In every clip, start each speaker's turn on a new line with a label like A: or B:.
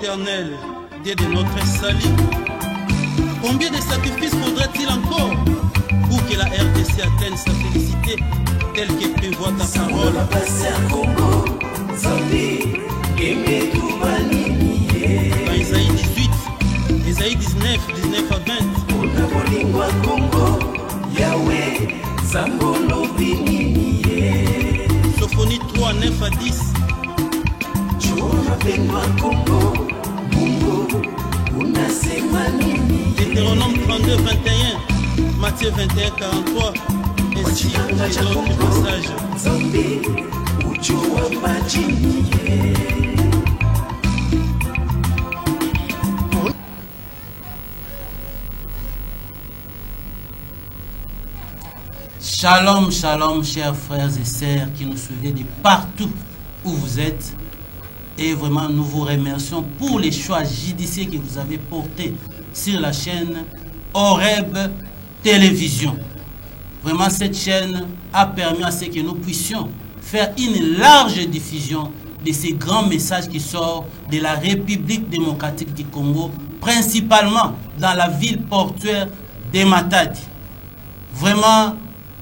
A: Éternel, Dieu de notre salut, combien de sacrifices faudrait-il encore pour que la RDC atteigne sa félicité telle que prévoit ta parole? Dans Isaïe 18, Isaïe 19, 19 à 20. Sophonie 3, 9 à 10. Deutéronome 32, 21. Matthieu 21, 43. Ainsi que d'autres passages. Shalom, shalom, chers frères et sœurs qui nous suivez de partout où vous êtes. Et vraiment, nous vous remercions pour les choix judicieux que vous avez portés sur la chaîne Horeb Télévision. Vraiment, cette chaîne a permis à ce que nous puissions faire une large diffusion de ces grands messages qui sortent de la République démocratique du Congo, principalement dans la ville portuaire de Matadi. Vraiment,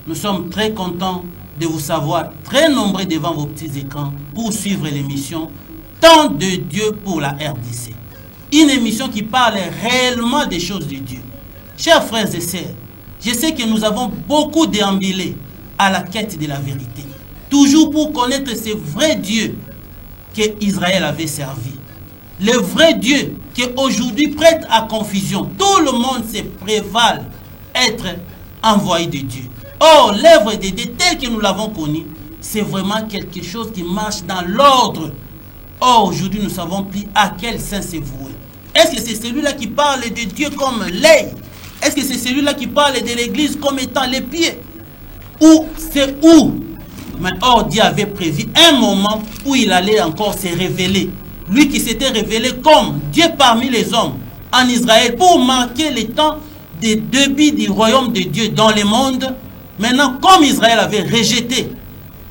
A: nous sommes très contents de vous savoir très nombreux devant vos petits écrans pour suivre l'émission Temps de Dieu pour la RDC. Une émission qui parle réellement des choses de Dieu. Chers frères et sœurs, je sais que nous avons beaucoup déambulé à la quête de la vérité. Toujours pour connaître ce vrai Dieu que Israël avait servi. Le vrai Dieu qui aujourd'hui prête à confusion. Tout le monde se prévale être envoyé de Dieu. Or, l'œuvre de Dieu telle que nous l'avons connue, c'est vraiment quelque chose qui marche dans l'ordre. Or, aujourd'hui, nous ne savons plus à quel saint se vouer. Est-ce que c'est celui-là qui parle de Dieu comme l'œil? Est-ce que c'est celui-là qui parle de l'église comme étant les pieds? Ou c'est où? Mais or, Dieu avait prévu un moment où il allait encore se révéler. Lui qui s'était révélé comme Dieu parmi les hommes en Israël pour marquer les temps des débits du royaume de Dieu dans le monde. Maintenant, comme Israël avait rejeté,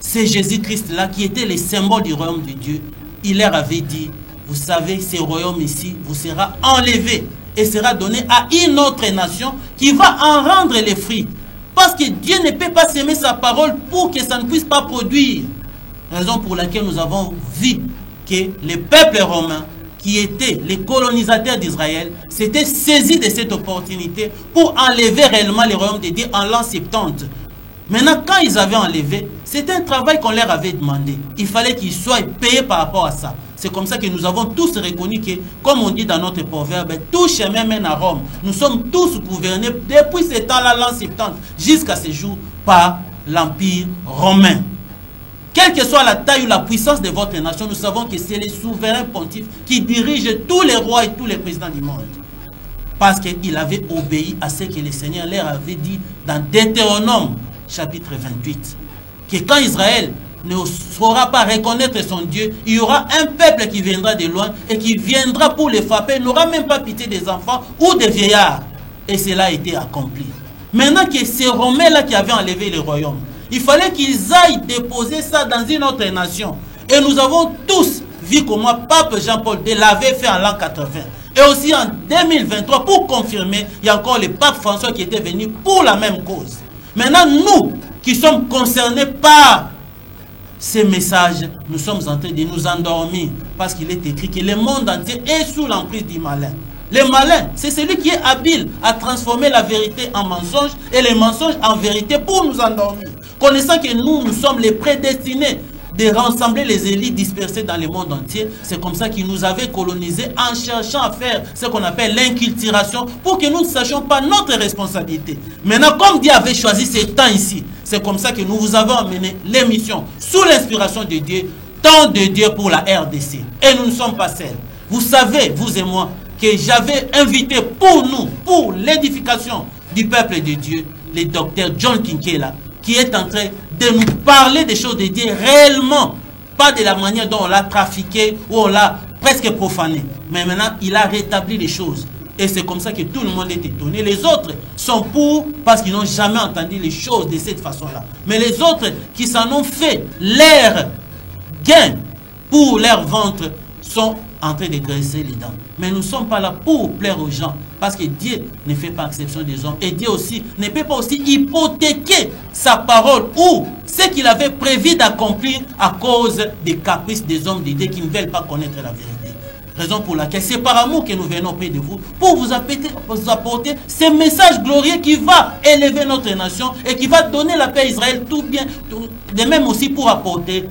A: c'est Jésus-Christ là qui était le symbole du royaume de Dieu. Il leur avait dit, vous savez, ce royaume ici vous sera enlevé et sera donné à une autre nation qui va en rendre les fruits. Parce que Dieu ne peut pas s'aimer sa parole pour que ça ne puisse pas produire. Raison pour laquelle nous avons vu que les peuples romains, qui étaient les colonisateurs d'Israël, s'étaient saisis de cette opportunité pour enlever réellement le royaume de Dieu en l'an 70. Maintenant, quand ils avaient enlevé, c'était un travail qu'on leur avait demandé. Il fallait qu'ils soient payés par rapport à ça. C'est comme ça que nous avons tous reconnu que, comme on dit dans notre proverbe, tout chemin mène à Rome. Nous sommes tous gouvernés depuis ce temps-là, l'an 70, jusqu'à ce jour, par l'Empire romain. Quelle que soit la taille ou la puissance de votre nation, nous savons que c'est les souverains pontifes qui dirigent tous les rois et tous les présidents du monde. Parce qu'il avait obéi à ce que le Seigneur leur avait dit dans Deutéronome, chapitre 28. Que quand Israël ne saura pas reconnaître son Dieu, il y aura un peuple qui viendra de loin et qui viendra pour les frapper. Il n'aura même pas pitié des enfants ou des vieillards. Et cela a été accompli. Maintenant que ces Romains-là qui avaient enlevé le royaume, il fallait qu'ils aillent déposer ça dans une autre nation. Et nous avons tous vu comment Pape Jean-Paul II l'avait fait en l'an 80. Et aussi en 2023, pour confirmer, il y a encore le Pape François qui était venu pour la même cause. Maintenant, nous qui sommes concernés par ces messages, nous sommes en train de nous endormir. Parce qu'il est écrit que le monde entier est sous l'emprise du malin. Le malin, c'est celui qui est habile à transformer la vérité en mensonge et les mensonges en vérité pour nous endormir. Connaissant que nous sommes les prédestinés de rassembler les élites dispersées dans le monde entier, c'est comme ça qu'ils nous avaient colonisés en cherchant à faire ce qu'on appelle l'inculturation pour que nous ne sachions pas notre responsabilité. Maintenant, comme Dieu avait choisi ces temps ici, c'est comme ça que nous vous avons amené l'émission sous l'inspiration de Dieu, Temps de Dieu pour la RDC. Et nous ne sommes pas seuls. Vous savez, vous et moi, que j'avais invité pour nous, pour l'édification du peuple de Dieu, le docteur John Kinkela, qui est en train de nous parler des choses de Dieu réellement, pas de la manière dont on l'a trafiqué ou on l'a presque profané. Mais maintenant, il a rétabli les choses. Et c'est comme ça que tout le monde est étonné. Les autres sont pour parce qu'ils n'ont jamais entendu les choses de cette façon-là. Mais les autres qui s'en ont fait leur gain pour leur ventre sont en train de graisser les dents. Mais nous ne sommes pas là pour plaire aux gens. Parce que Dieu ne fait pas exception des hommes. Et Dieu aussi ne peut pas aussi hypothéquer sa parole ou ce qu'il avait prévu d'accomplir à cause des caprices des hommes de Dieu qui ne veulent pas connaître la vérité. Raison pour laquelle c'est par amour que nous venons auprès de vous pour vous apporter ce message glorieux qui va élever notre nation et qui va donner la paix à Israël tout bien, de même aussi pour apporter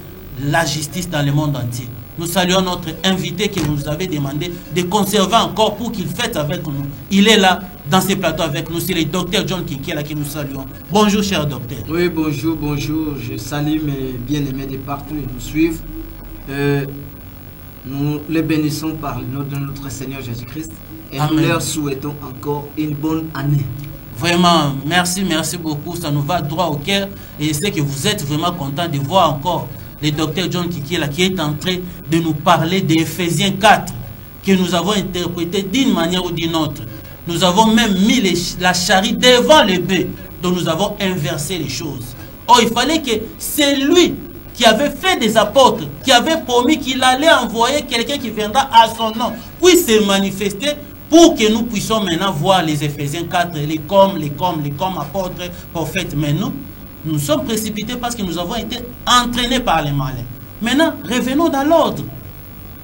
A: la justice dans le monde entier. Nous saluons notre invité qui nous avait demandé de conserver encore pour qu'il fête avec nous. Il est là dans ces plateaux avec nous. C'est le docteur John Kinkela que nous saluons. Bonjour cher docteur.
B: Oui, bonjour, bonjour. Je salue mes bien-aimés de partout et nous suivent. Nous les bénissons par le nom de notre Seigneur Jésus-Christ et Amen. Nous leur souhaitons encore une bonne année.
A: Vraiment, merci beaucoup. Ça nous va droit au cœur et je sais que vous êtes vraiment content de voir encore le docteur John Kinkela qui est en train de nous parler d'Éphésiens 4 que nous avons interprété d'une manière ou d'une autre. Nous avons même mis la charrue devant le bœuf, donc nous avons inversé les choses. Oh, il fallait que c'est lui qui avait fait des apôtres, qui avait promis qu'il allait envoyer quelqu'un qui viendra à son nom, puisse se manifester pour que nous puissions maintenant voir les Éphésiens 4, les comme apôtres, prophètes. Mais nous sommes précipités parce que nous avons été entraînés par les malins. Maintenant, revenons dans l'ordre.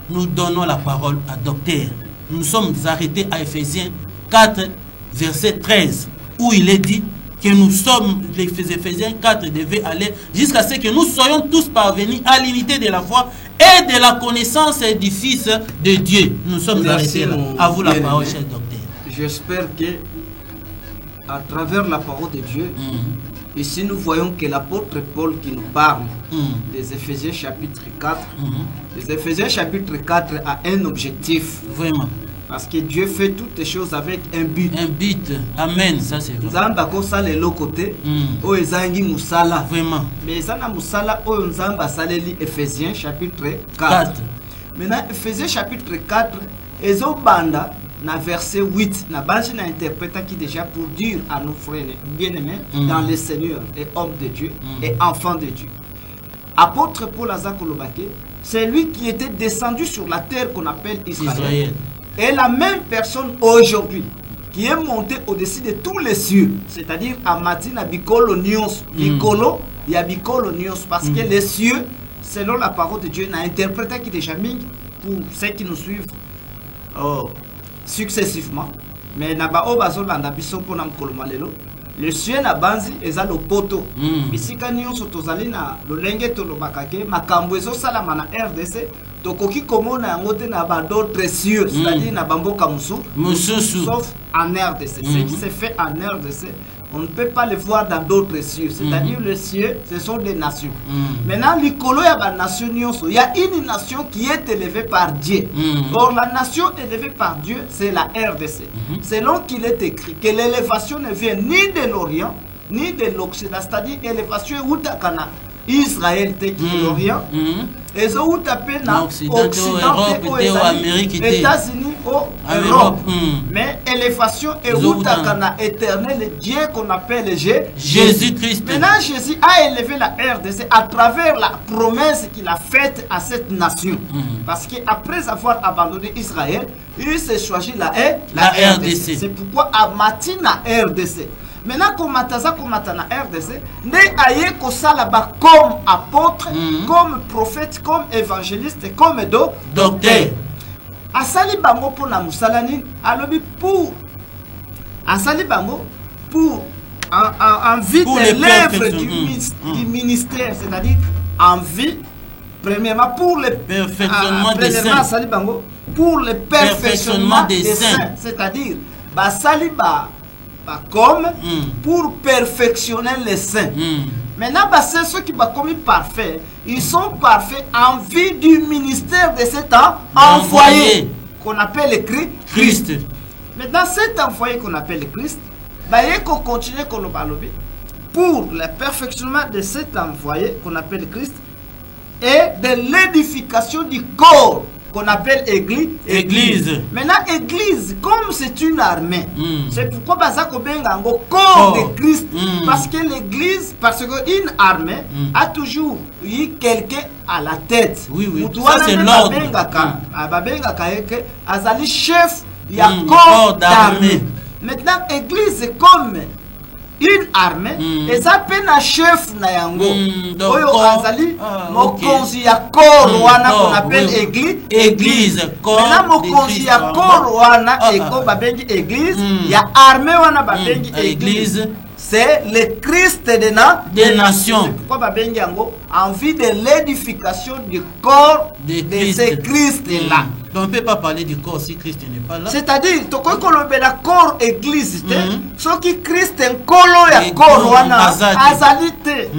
A: Nous donnons la parole à docteur. Nous sommes arrêtés à Éphésiens 4, verset 13, où il est dit que nous sommes, les Éphésiens 4 devaient aller jusqu'à ce que nous soyons tous parvenus à l'unité de la foi et de la connaissance du Fils de Dieu. Nous sommes arrêtés là. À vous la parole, cher docteur.
B: J'espère que, à travers la parole de Dieu, ici nous voyons que l'apôtre Paul qui nous parle des Éphésiens chapitre 4, les Éphésiens chapitre 4 a un objectif.
A: Vraiment.
B: Parce que Dieu fait toutes les choses avec un but.
A: Un but. Amen. Ça c'est vrai.
B: Nzamba kosa le côté. O ezangi musala.
A: Vraiment.
B: Mais ezana musala o nzamba saleli Éphésiens chapitre 4. Maintenant Éphésiens chapitre 4 ezo banda na verset 8 na banji na interpréta qui déjà pour dire à nos frères bien-aimés dans le Seigneur et hommes de Dieu et enfants de Dieu. Apôtre Paul Azakolobake, c'est lui qui était descendu sur la terre qu'on appelle Israël. Et la même personne aujourd'hui qui est montée au-dessus de tous les cieux, c'est-à-dire à Matina Bikolo Nyos, Bikolo, il y a Bikolo Nyos, parce que les cieux, selon la parole de Dieu, n'a interprété qui déjà mis pour ceux qui nous suivent successivement. Mais naba obazo landa biso pona mkolomalelo. Le cieux na banzi eza lo poto. Bisika nyonso tozali na lolenge tolobakake makambo ezo salama na RDC. Tokoki komona yango te na ba d'autres cieux, c'est-à-dire na bamboka mususu, sauf en RDC. Ce qui se fait en RDC, on ne peut pas le voir dans d'autres cieux. C'est-à-dire les cieux, ce sont des nations. Maintenant, l'icolo ya ba nation nyonso, il y a une nation qui est élevée par Dieu. Or la nation élevée par Dieu, c'est la RDC. Selon qu'il est écrit que l'élévation ne vient ni de l'Orient ni de l'Occident, c'est-à-dire l'élévation utakana Israël te qui l'Orient. Et ça où tapé dans Occident, États-Unis, Europe. Mais élévation et où t'as éternel Dieu qu'on appelle
A: Jésus-Christ.
B: Maintenant, Jésus a élevé la RDC à travers la promesse qu'il a faite à cette nation. Parce qu'après avoir abandonné Israël, il s'est choisi la RDC. C'est pourquoi à Matina RDC. Maintenant, comme na RDC, ne aye kosalaba comme apôtre, comme prophète, comme évangéliste, comme docteur. Asali bango pour la musalani, alobi pour asali bango pour en vie de l'œuvre du ministère, c'est-à-dire en vie, premièrement pour le
A: perfectionnement des saints.
B: Asali bango pour le perfectionnement des saints, c'est-à-dire basali ba comme pour perfectionner les saints. Maintenant, ceux qui sont commis parfaits, ils sont parfaits en vue du ministère de cet envoyé qu'on appelle le Christ. Maintenant, cet envoyé qu'on appelle le Christ, il faut continuer pour le perfectionnement de cet envoyé qu'on appelle le Christ et de l'édification du corps qu'on appelle église. Maintenant, église, comme c'est une armée, c'est pourquoi Bazako Bengango, corps de Christ. Parce que l'église, parce qu'une armée a toujours eu quelqu'un à la tête.
A: Oui, oui. Ça, c'est l'ordre.
B: Azali chef, il y a corps d'armée. Maintenant, église, c'est comme une armée, et ça peine à chef na yango. Oyo azali mokonzi ya corps wana qu'on appelle église. Maintenant mokonzi ya corps wana eko babengi église, ya armée wana babengi église. C'est le Christ des nations. C'est pourquoi babengi yango en vue de l'édification du corps de ce Christ là.
A: Donc on ne peut pas parler du corps si Christ n'est pas là.
B: C'est-à-dire, tu peux la corps église, ce qui Christ est un colo et corps wana azalité.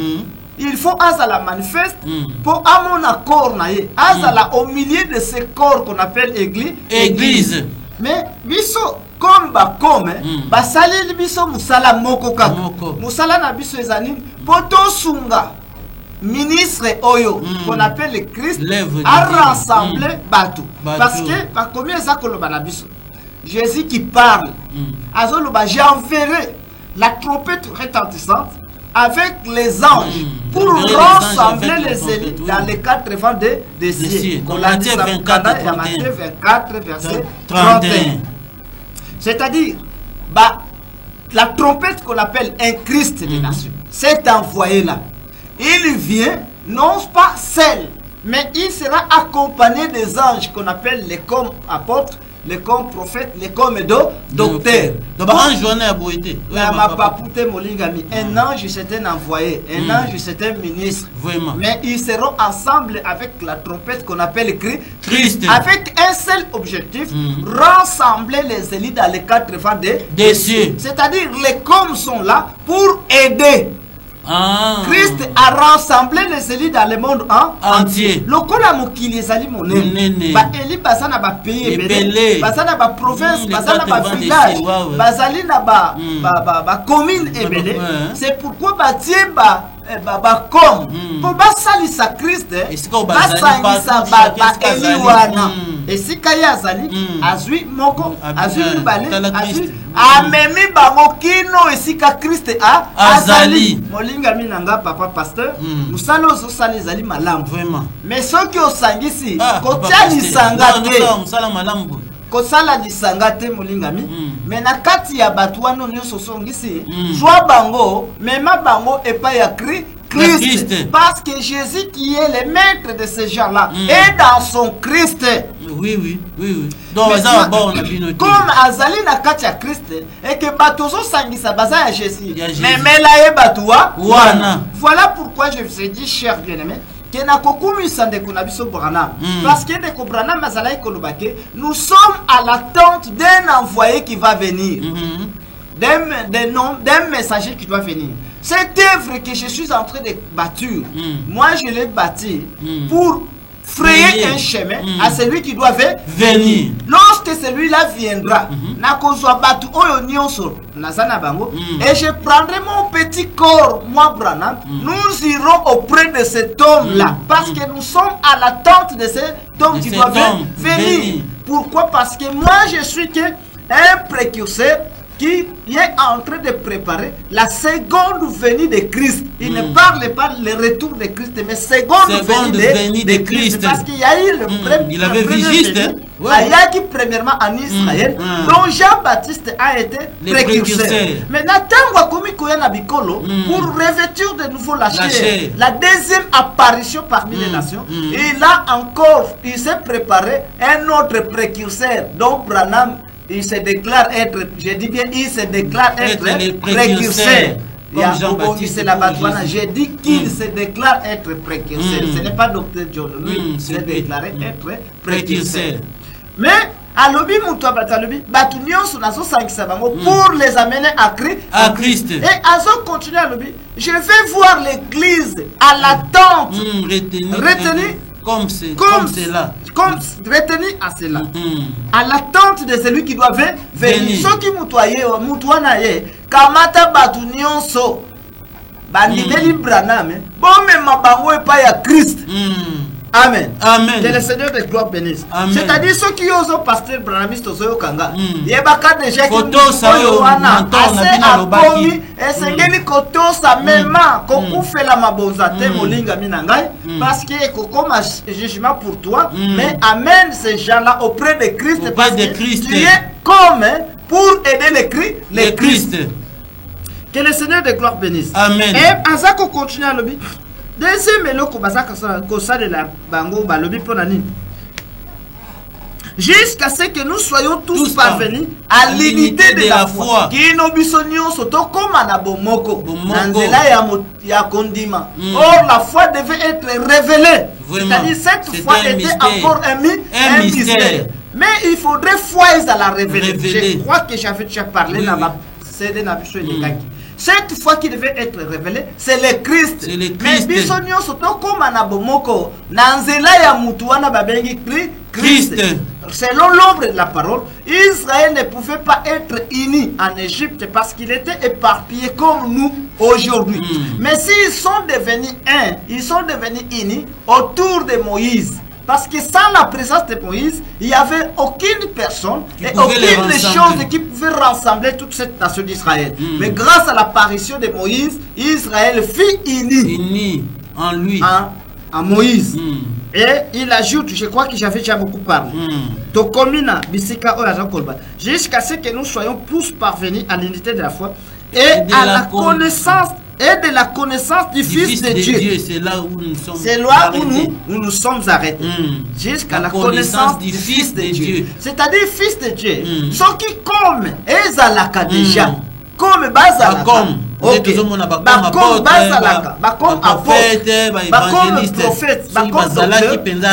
B: Il faut azala manifeste pour amon accord naie. Azala au milieu de ce corps qu'on appelle église. Mais biso comme basali biso musala moko kaka. Musala na biso ezani poto sunga. Ministre Oyo, qu'on appelle le Christ, a rassemblé Batou. Parce que, combien ça que Jésus qui parle, j'enverrai la trompette retentissante avec les anges pour rassembler les élites dans les 4 vents des cieux.
A: Matthieu 24,
B: verset 31. C'est-à-dire, la trompette qu'on appelle un Christ des nations, cet envoyé-là, il vient, non pas seul, mais il sera accompagné des anges qu'on appelle les comme apôtres, les comme prophètes, les comme docteurs.
A: Donc, un journée à Boïté.
B: Un ange, c'est un envoyé. Un ange, c'est un ministre.
A: Vraiment.
B: Mais ils seront ensemble avec la trompette qu'on appelle
A: Christ.
B: Avec un seul objectif, rassembler les élites dans les 4 vents des cieux. C'est-à-dire, les comme sont là pour aider. Christ a rassemblé les élites dans le monde entier. Lokola mokili ezali monene. Ba eli basana ba pays ebele, basana ba province, basana ba village, basali na ba commune ebele. C'est pourquoi ba tie ba comme pour basalisa Christ basalisa ba eliwana. Et si kaya azali azui moko azui bale azui amemi bango kino esika Christ azali. Molinga minanga papa pasteur musala osali ezali malamu
A: vraiment.
B: Mais soki osangisi kotia lisanga te
A: musala malamu
B: kosala lisanga te molingami. Mais na kati ya batu wana nyonso songisi jwa bango mema bango epa ya Christ. Parce que Jésus qui est le maître de ces gens-là est dans son Christ.
A: Oui. Donc,
B: comme Azali na kati ya Christ et que batozo sangisa baza ya Jésus. Mais mela ye batoua wana. Voilà pourquoi je vous ai dit, chers bien-aimés, que na kokumi sande kuna biso Branham. Parce que de Branham mazalai kolobake, nous sommes à l'attente d'un envoyé qui va venir. D'un messager qui doit venir. Cette œuvre que je suis en train de bâtir, moi je l'ai bâtie pour frayer un chemin à celui qui doit venir. Lorsque celui-là viendra, et je prendrai mon petit corps, moi Branham, nous irons auprès de cet homme-là, parce que nous sommes à l'attente de cet homme qui doit venir. Pourquoi? Parce que moi je suis un précurseur qui est en train de préparer la seconde venue de Christ. Il ne parle pas le retour de Christ, mais seconde venue de Christ. Parce qu'il y a eu le premier.
A: Il avait vu juste.
B: Il y a qui premièrement en Israël, dont Jean-Baptiste a été précurseur. Maintenant, tant pour revêtir de nouveau la chair, la deuxième apparition parmi les nations, il s'est préparé un autre précurseur, dont Branham. Il se déclare être, je dis bien, il se déclare être précurseur. C'est la Batouana. J'ai dit qu'il se déclare être précurseur. Ce n'est pas Dr. John. Lui, il s'est déclaré être précurseur. Mais, à l'obi moutoua batalobi, batunion son azo sangisabango pour les amener à Christ. Et azo continue à l'obi. Je vais voir l'église à l'attente. Retenue.
A: Comme c'est là.
B: Comme retenu à cela. À l'attente de celui qui doit venir. Ceux qui moutouana ye, kamata batunion so. Bandideli Branham. Bon, mais ma bango est pas ya Christ. Amen.
A: Amen.
B: Que le Seigneur de gloire bénisse.
A: Amen.
B: C'est-à-dire ceux qui osent pasteur Branamiste au Kanga. Il y a pas déjà qui
A: Photo ça yo
B: assez akomi et c'est gagné koto ça même qu'on fait la mabonza te molinga minangai parce que comme jugement pour toi mais amène ces gens-là auprès de Christ parce que tu es comme pour aider les Christ. Que le Seigneur de gloire bénisse.
A: Amen.
B: Et Azako continue à lobby. Deuxième éloko bazaka ça de la bango ba lobby pour nani. Jusqu'à ce que nous soyons tous parvenus à l'unité de la foi. Qui nous bisognions surtout comme anabomoko. Nanzela ya kondima. Or la foi devait être révélée. C'est-à-dire cette foi était encore un mystère. Mais il faudrait foi à la révéler. Je crois que j'avais déjà parlé dans ma CD Nabiso et les cette foi qui devait être révélée, c'est le Christ. Mais bisognions surtout comme anabomoko. Nanzela ya mutuana babengi Christ. Selon l'ombre de la parole, Israël ne pouvait pas être uni en Égypte parce qu'il était éparpillé comme nous aujourd'hui. Mais s'ils sont devenus un, ils sont devenus unis autour de Moïse. Parce que sans la présence de Moïse, il n'y avait aucune personne et aucune chose qui pouvait rassembler toute cette nation d'Israël. Mais grâce à l'apparition de Moïse, Israël fut uni
A: en lui.
B: En Moïse. Et il ajoute, je crois que j'avais déjà beaucoup parlé. Jusqu'à ce que nous soyons tous parvenus à l'unité de la foi et à la connaissance et de la connaissance du Fils de Dieu.
A: C'est là où nous sommes.
B: C'est là où nous sommes arrêtés. Jusqu'à la connaissance du Fils de Dieu. C'est-à-dire Fils de Dieu. Ceux qui comme Ezalaka déjà. Comme Bazalaka. Comme Bazalaka. Comme apôtre. Comme prophète. Comme docteur.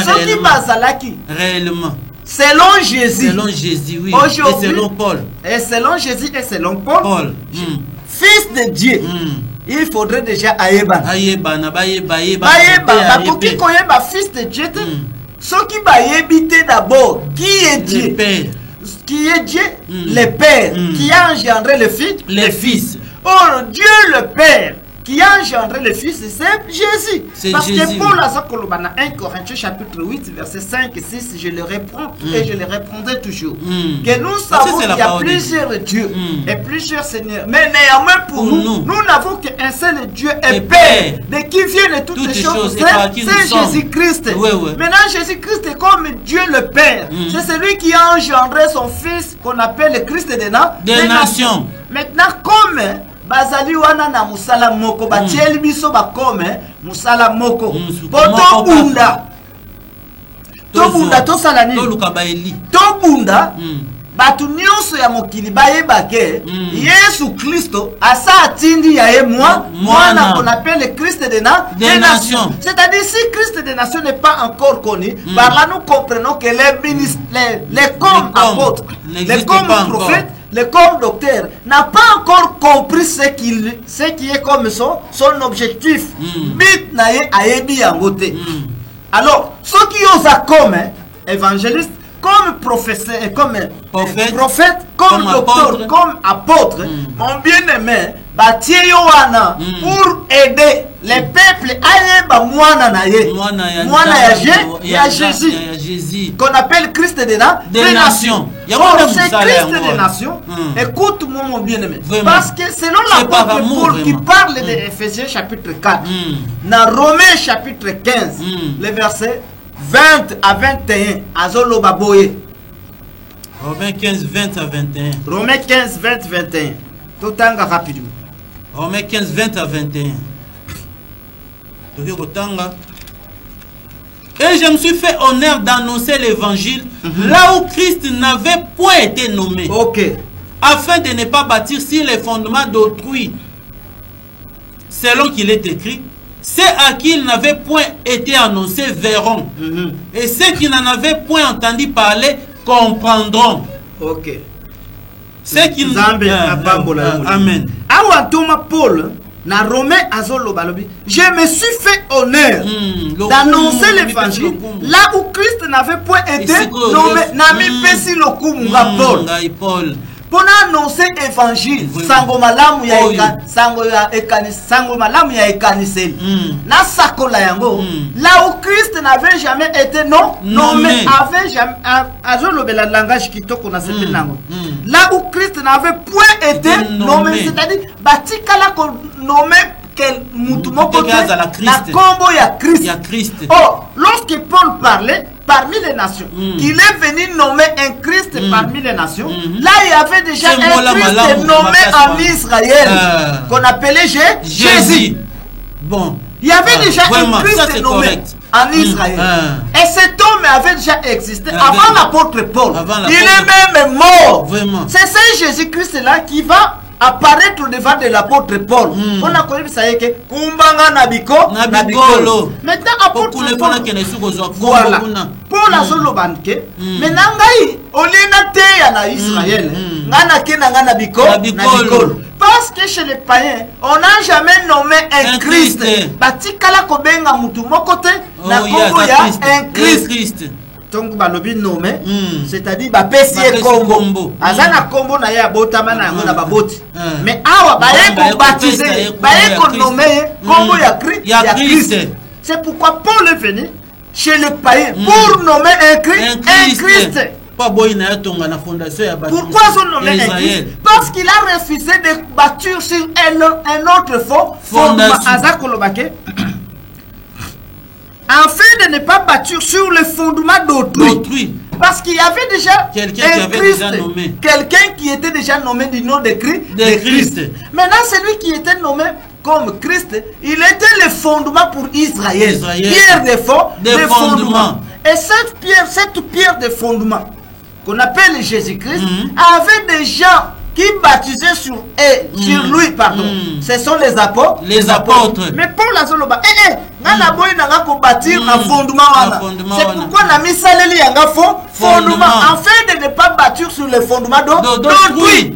B: Ceux qui Bazalaki.
A: Réellement.
B: Selon Jésus.
A: Selon Jésus, oui.
B: Et
A: selon Paul.
B: Et selon Jésus et selon Paul. Fils de Dieu. Il faudrait déjà Aïeba. Bakoki koyeba fils de Dieu. Ceux qui baïebité d'abord. Qui est Dieu? Qui est Dieu? Le Père. Qui a engendré le Fils?
A: Le Fils.
B: Or, Dieu le Père qui a engendré le Fils, c'est Jésus. Parce que Paul a dans 1 Corinthiens chapitre 8, verset 5 et 6, je le reprends et je le reprendrai toujours. Que nous savons qu'il y a plusieurs dieux et plusieurs seigneurs. Mais néanmoins pour nous, nous n'avons qu'un seul Dieu et Père, de qui viennent toutes les choses. C'est Jésus-Christ. Maintenant, Jésus-Christ est comme Dieu le Père. C'est celui qui a engendré son Fils qu'on appelle le Christ des nations. Maintenant, comme bazali wana na musala moko batieli biso bakome musala moko boto bunda to bunda to sala ni to bunda batu nyonso ya mokili bayeba ke Yesu Kristo asa atindi ya ye mwana qu'on appelle le Christ des nations. C'est-à-dire si Christ des nations n'est pas encore connu, par là nous comprenons que les comme apôtres, les comme prophètes, le corps docteur n'a pas encore compris ce qui est comme son objectif. Bit naye ayebi yangote. Alors, ceux qui osent comme évangéliste, comme professeur, comme prophète, comme docteur, comme apôtre, mon bien-aimé, bâtir Yohana pour aider les peuples à yeba mwana naye, mwana ya Jésus, qu'on appelle Christ des nations. C'est Christ des nations. Écoute-moi mon bien-aimé, parce que selon l'apôtre Paul qui parle de Ephésiens chapitre 4, dans Romains chapitre 15, le verset 20 à 21, Azolo Baboye.
A: Romains 15, 20 à 21.
B: Romains 15, 20, 21. Totanga rapidement.
A: Romains 15, 20 à 21. Et je me suis fait honneur d'annoncer l'évangile là où Christ n'avait point été nommé. Afin de ne pas bâtir sur les fondements d'autrui. Selon qu'il est écrit, ceux à qui il n'avait point été annoncé verront. Et ceux qui n'en avaient point entendu parler comprendront. Ceux qui Amen.
B: Paul, dans Romains je me suis fait honneur d'annoncer l'évangile là où Christ n'avait point été nommé. Paul. pour annoncer évangile sango malamu ya ekaniseli na sakola yango là où Christ n'avait jamais été nommé avait jamais azolobela langage kitoko na sepeli nango là où Christ n'avait point été nommé, c'est-à-dire batikala ko nommé quel mutu moko na kombo ya Christ. Oh, lorsque Paul parlait parmi les nations, qu'il est venu nommer un Christ parmi les nations, là il y avait déjà un Christ nommé en Israël, qu'on appelait Jésus.
A: Bon.
B: Il y avait déjà un Christ nommé en Israël. Et cet homme avait déjà existé avant l'apôtre Paul. Il est même mort. C'est ce Jésus-Christ là qui va apparaître devant de l'apôtre Paul. On a connu ça que kumbanga nabikolo. Maintenant apôtre Paul. Voilà. Paul a solo banque. Maintenant ngai olina te ya na Israël. Ngana kena ngana nabikolo. Parce que chez les païens, on n'a jamais nommé un Christ. Batikala kobenga mutu mokote na kombo ya un Christ. Donc balobi nommé, c'est-à-dire bapesi kombo. Azana kombo na ya botama na yango na baboti. Mais awa baye ko baptiser, baye ko nommer kombo ya Christ. C'est pourquoi Paul est venu chez les païens pour nommer un Christ. Pourquoi son nommé un Christ? Parce qu'il a refusé de bâtir sur un autre fondement. Afin de ne pas bâtir sur le fondement d'autrui. Parce qu'il y avait déjà quelqu'un qui était déjà nommé du nom de Christ. Maintenant, celui qui était nommé comme Christ, il était le fondement pour Israël. Pierre de fondement. Et cette pierre de fondement, qu'on appelle Jésus-Christ, avait des gens qui baptisaient sur lui, pardon. Ce sont les apôtres. Mais Paul a dit, bâtir un fondement. C'est pourquoi on a mis ça fondement, afin de ne pas bâtir sur le fondement d'autrui.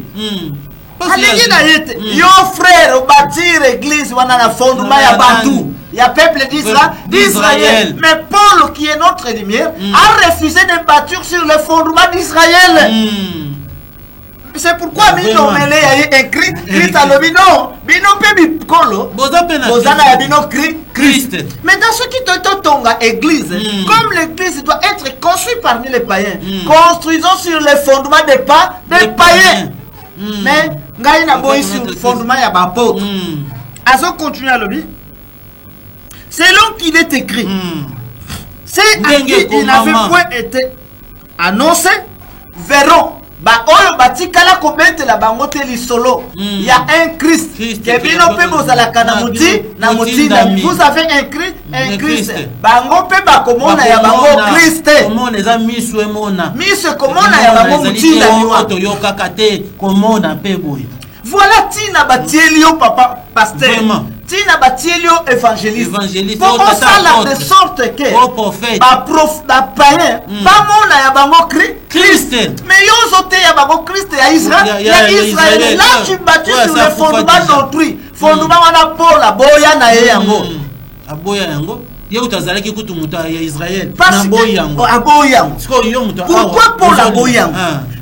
B: Yo frère, bâtir l'église, on a un fondement ya Bantou. Il y a peuple d'Israël. Mais Paul, qui est notre lumière, a refusé de bâtir sur le fondement d'Israël. C'est pourquoi nous avons écrit Christ à l'obino. Bino pe bikolo. Bozana ya bino Christ. Mais dans ce qui te tonga église, comme l'église doit être construite parmi les païens, construisons sur le fondement des païens. Mais ngai na boy sur le fondement ya bapôtre. Azo continue à l'obino. Selon qu'il est écrit, c'est à qui il n'avait point été annoncé, verront. Oyo batikala kobete la bangote li solo. Il y a un Christ. Kebino pe bozala kana muti na mutinda. Vous avez un Christ. Bango pe bakomona ya bango Christ.
A: Komona eza misu emona.
B: Misu komona ya bango mutinda niwa.
A: To yokakate komona pe boy.
B: Voilà tina batielio papa pasteur. Tina batielio évangéliste. Pour ça de sorte que ba païen ba mona ya bango Christ. Mais yo zote ya bango Christ ya Israël. Là tu bâtis sur le fondement d'autrui. Fondement wana Paul aboya na ye yango.
A: Aboya yango. Ye utazalaki kutu muta ya Israël.
B: Na boya yango. Aboya yango. Pourquoi Paul aboya yango?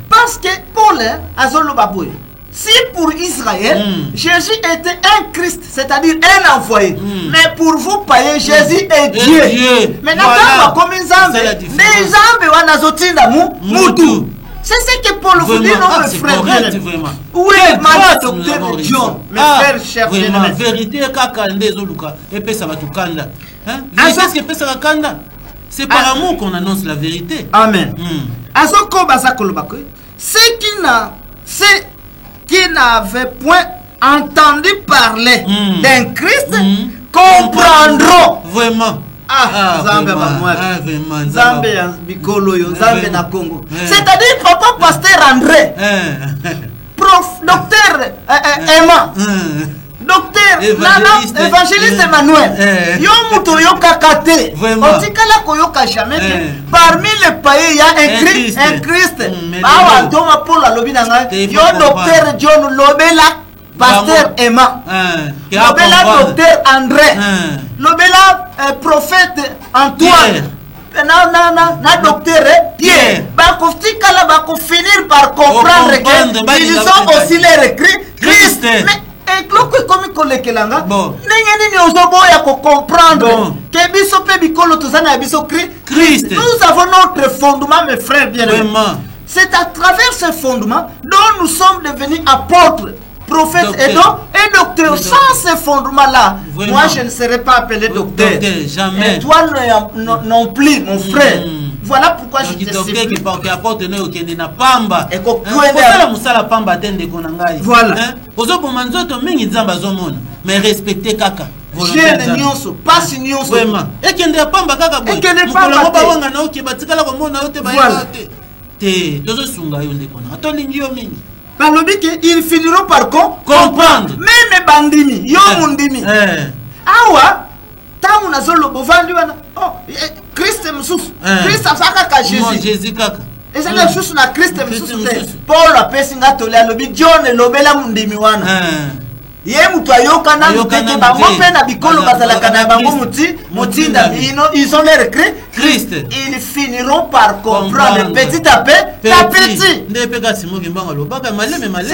B: Parce que Paul azolo baboya. Si pour Israël, Jésus était un Christ, c'est-à-dire un envoyé, mais pour vous païens, Jésus est Dieu. Maintenant, comme un Zambe, les Zambe wanazotinda mutu. C'est ce que Paul vous dit, non, mes frères. Où est ma docteur John, mes frères chers bien-aimés?
A: Vérité, kakande zoluka, et ça va tout kanda. Qu'est-ce que ça kanda? C'est par amour qu'on annonce la vérité.
B: Amen. C'est qui n'avaient point entendu parler d'un Christ comprendront.
A: Vraiment.
B: C'est-à-dire, papa pasteur André, prof, docteur Emma, docteur évangéliste Emmanuel, yo muto yo kakate, otikala koyoka jamais. Parmi les païens, il y a un Christ. Awa doma Paul alobi nanga, yo docteur John Lobela, pasteur Emma, Lobela docteur André, Lobela prophète Antoine, na docteur Pierre. Bakofikala finir par comprendre qu'ils ont aussi les écrits Christ. Mais ekloko ekomi kolekelanga ndenge nini ozoboya comprendre que biso pe bikolo tozana ya biso Christ. Nous avons notre fondement, mes frères bien-aimés. C'est à travers ce fondement dont nous sommes devenus apôtres, prophètes et docteurs. Sans ce fondement-là, moi je ne serais pas appelé docteur.
A: Jamais.
B: Et toi non plus, mon frère. Voilà pourquoi je te supplie. Voilà.
A: Mais respectez kaka.
B: Jeune nyonso, passe nyonso.
A: Vraiment. Et qui ne pamba kaka boy.
B: Et qui ne pamba ils finiront par comprendre. Même bandimi, yo mundimi. Awa, tamu na zolo bovandi wana. Oh, Christ msusu. Christ afaka ka Jésus.
A: Jésus kaka.
B: Et ça na susu na Christ msusu te. Paul apesinga tole alobi John lobela mundimi wana. Ye mutu ayoka na muteke bango pe na bikolo bazalaka na bango mutinda ils ont l'air Christ. Ils finiront par comprendre petit à petit. C'est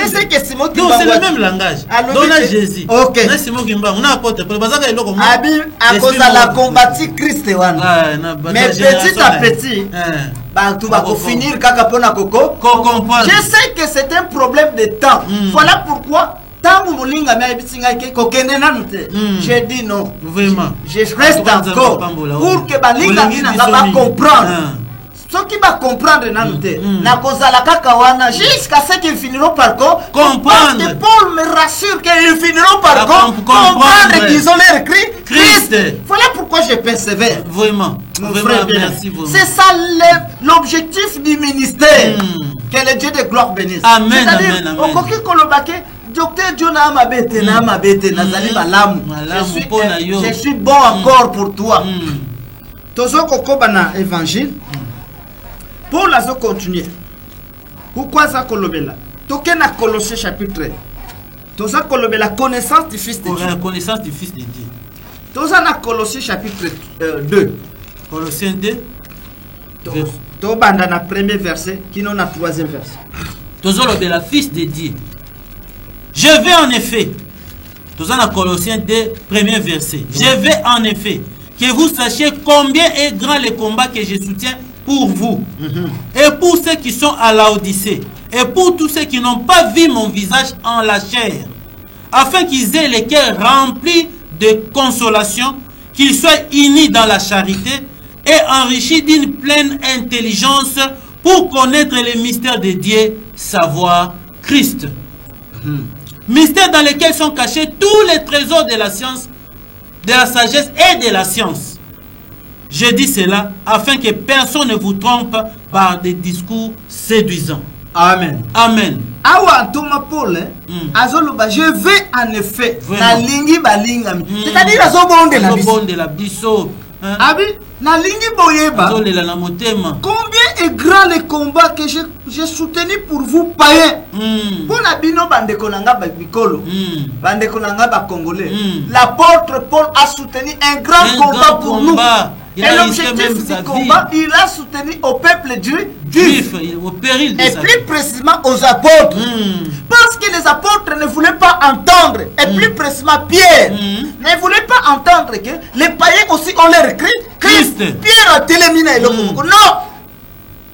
B: ce que Simon Kimbangu.
A: C'est le même langage. Donne à Jésus.
B: OK.
A: Na Simon Kimbangu na apôtre pour bazaka eloko mo.
B: Abi à cause de la combattre Christ wana. Mais petit à petit tu vas finir kaka pona koko. Je sais que c'est un problème de temps. Voilà pourquoi j'ai dit non.
A: Vraiment.
B: Je reste encore pour que Balinga va comprendre. Ce qui va comprendre jusqu'à ce qu'ils finiront par comprendre. Paul me rassure qu'ils finiront par comprendre qu'ils ont l'air Christ. Voilà pourquoi je persévère.
A: Vraiment. Merci.
B: C'est ça l'objectif du ministère. Que le Dieu de gloire bénisse.
A: Amen.
B: Docteur Jonah Mabete, Nazali Malamu. Je suis bon encore pour toi. Tozo kokobana évangile. Pour la continuer. Pourquoi ça kolobela? Toke na Colossiens chapitre 1. Toza kolobela connaissance du Fils de Dieu.
A: Connaissance du Fils de Dieu.
B: Toza na Colossiens chapitre 2.
A: Colossiens 2.
B: Tobanda na premier verset, qui non na troisième verset.
A: Tozo lobela Fils de Dieu. Je vais en effet, tout en Colossiens 2, premier verset. Je vais en effet que vous sachiez combien est grand le combat que je soutiens pour vous et pour ceux qui sont à Laodicée et pour tous ceux qui n'ont pas vu mon visage en la chair, afin qu'ils aient les cœurs remplis de consolation, qu'ils soient unis dans la charité et enrichis d'une pleine intelligence pour connaître les mystères de Dieu, savoir Christ. Mystères dans lesquels sont cachés tous les trésors de la science, de la sagesse et de la science. Je dis cela afin que personne ne vous trompe par des discours séduisants.
B: Amen.
A: Amen.
B: Awa Thomas Paul, je vais en effet na lingi balingami. C'est-à-dire
A: azobonde la biso.
B: Abi na lingi boyeba. Combien est grand le combat que j'ai soutenu pour vous païens. Pour la bino bande konanga bikolo. Bande konanga ba congolais. L'apôtre Paul a soutenu un grand combat pour nous. Et l'objectif du combat, il a soutenu au peuple juif,
A: au péril de
B: et plus précisément aux apôtres. Parce que les apôtres ne voulaient pas entendre, et plus précisément Pierre, ne voulait pas entendre que les païens aussi ont leur Christ. Pierre a téléminé le non!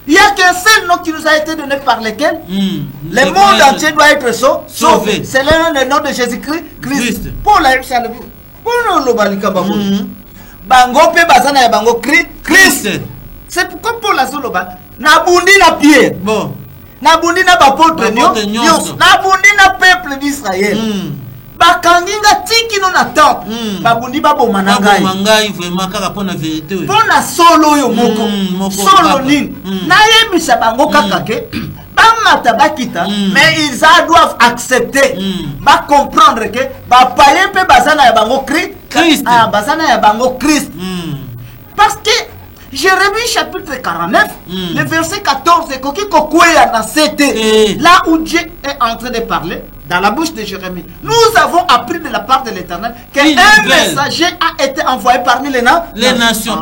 B: Il n'y a qu'un seul nom qui nous a été donné par lequel le monde entier doit être sauvé. C'est le nom de Jésus-Christ. Pour la pour le bango pe bazana ya bango Christ. C'est pourquoi Paul a soloba na bundi na Pierre.
A: Bon.
B: Na bundi na apôtre nyonso. Na bundi na peuple d'Israël. Bakanginga tiki no na temple. Babundi baboma na ngai.
A: Baboma ngai vraiment kaka pona vérité.
B: Pona solo yo moko. Solo nini. Na yebisa bango kaka ke bamata bakita mais ils doivent accepter. Ba comprendre que ba païen pe bazana ya bango Christ. Bazana ya bango Christ. Parce que Jérémie chapitre 49, le verset 14, là où Dieu est en train de parler, dans la bouche de Jérémie. Nous avons appris de la part de l'Éternel qu'un messager a été envoyé parmi les nations.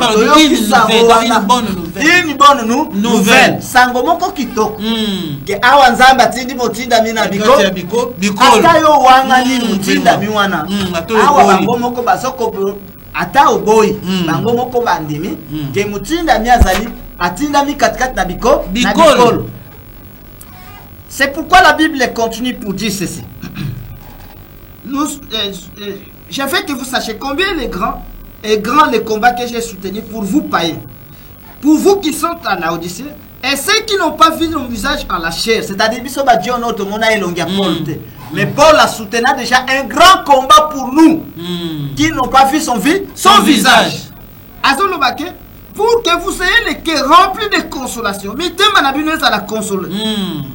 A: Une bonne nouvelle.
B: Sangomoko kitoko. Que awanzamba tindi motinda mina biko. Ata yo wanga ni motinda miwana. Awa bangomoko basoko ata oboyi. Bangomoko bandimi. Que motinda mi azali atinda mi katkat na biko. Bikolo. C'est pourquoi la Bible continue pour dire ceci. Je veux que vous sachiez combien est grand les combats que j'ai soutenus pour vous païens. Pour vous qui sont en Laodicée, et ceux qui n'ont pas vu mon visage en la chair, c'est-à-dire mais Paul a soutenu déjà un grand combat pour nous qui n'ont pas vu son visage. Pour que vous ayez le cœur rempli de consolation, à la consoler,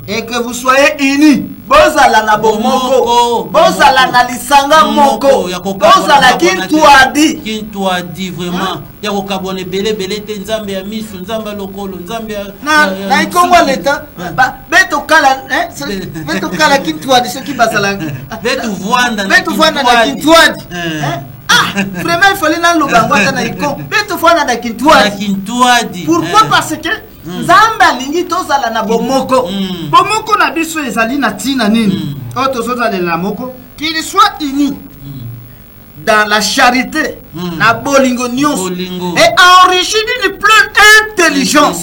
B: et que vous soyez unis. Bozala na bomoko, bozala na lisanga moko, bozala kintuadi
A: vraiment. Ya kokabone bele te nzambe ya misu, nzambe lokolo, nzambe ya
B: na ikongo leta, beto kala kintuadi ce qui bazala.
A: Beto vwanda
B: na kintuadi. Vraiment il fallait dans le bangwata na iko. Beto vwanda na kintuadi. Pourquoi? Parce que Nzambe alingi tozala na bomoko. Bomoko na biso ezali na tina nini? Tozozala na moko qu'il soit uni dans la charité, na bolingo nyonso et enrichi d'une pleine intelligence.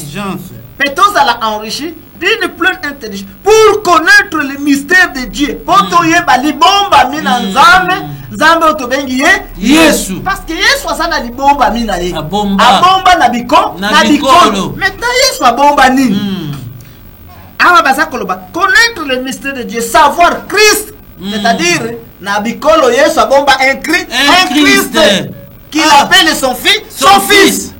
B: Et tozala enrichi d'une pleine intelligence pour connaître le mystère de Dieu. Poto yeba libomba mina Nzambe. Nzambe otobengi Yesu. Parce que Yesu asana libomba mina ye. Abomba na bikolo. Maintenant Yesu abomba nini? Awa baza koloba connaître le mystère de Dieu, savoir Christ. C'est-à-dire na bikolo Yesu abomba un Christ qu'il appelle son fils.